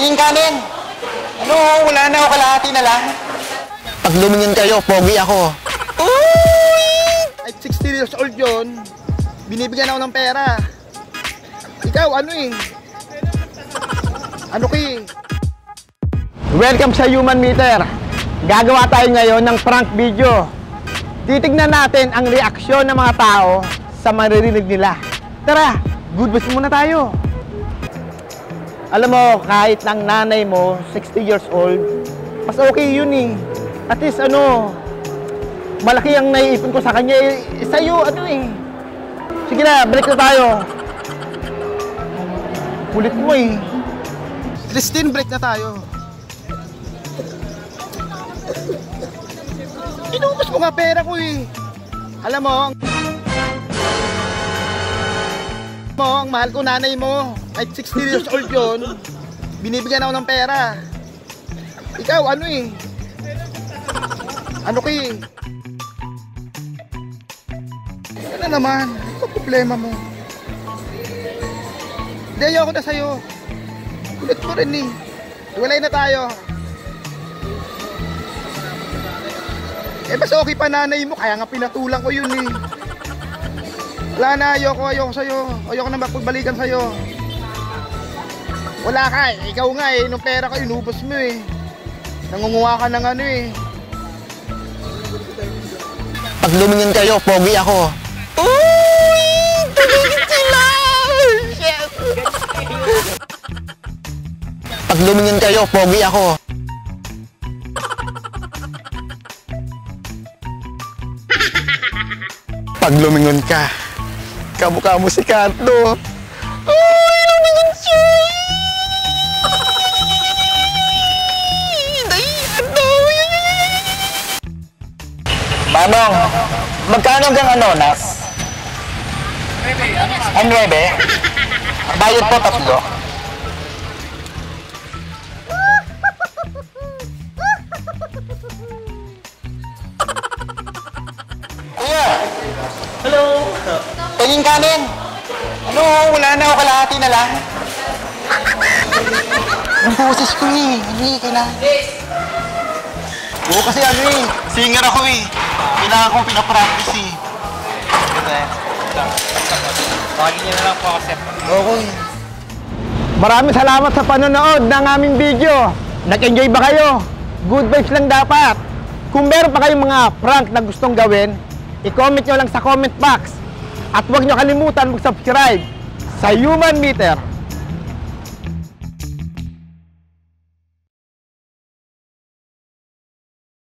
Pahingin kanin. Ano, wala na ako, kalahati na lang. Pag lumingin kayo, pogi ako. Ay, 60 years old yun. Binibigyan ako ng pera. Ikaw, ano eh? Ano ki? Welcome sa Human Meter. Gagawa tayo ngayon ng prank video. Titignan natin ang reaksyon ng mga tao sa maririnig nila. Tara, good vibes muna tayo. Alam mo, kahit lang nanay mo, 60 years old, mas okay yun eh. At least ano, malaki ang naiipon ko sa kanya eh. Sa'yo, ano eh. Sige na, balik na tayo. Kulit mo eh. Christine, break na tayo. Inubos mo nga pera ko eh. Alam mo, ang mahal ko nanay mo. Kahit 60 years old yun, binibigyan ako ng pera. Ikaw, ano eh? Ano ki? Ano naman? Ano problema mo? Hindi, ayoko na sa'yo. Ulit mo rin eh. Iwalay na tayo. Eh, mas okay pa nanay mo. Kaya nga pinatulang ko yun eh. Wala na, ayoko sa'yo. Ayoko na mapagbalikan sa'yo. Wala ka eh. Ikaw nga eh. Nung pera ko, inubos mo eh. Nangunguha ka ng ano eh. Pag lumingin kayo, pogi ako. Pag lumingin kayo, pogi ako. Pag lumingon ka, kamukha mo si Carlo. Lumingon siya! Manong, magkano hanggang ano, Nas? 9. Bayad po 3. Kuya! Hello! Pahingin kanin. Ano, wala na ako, kalahati na lang. Ang boses ko eh. Hindi ka na. Oo, kasi ano eh. Singer ako eh. Kailangan kong pinapractice eh. Tawagin niyo na lang po ako, Sir. Okay. Maraming salamat sa panonood ng aming video. Nag-enjoy ba kayo? Good vibes lang dapat. Kung meron pa kayong mga prank na gustong gawin, i-comment nyo lang sa comment box. At huwag nyo kalimutan mag-subscribe sa Human Meter.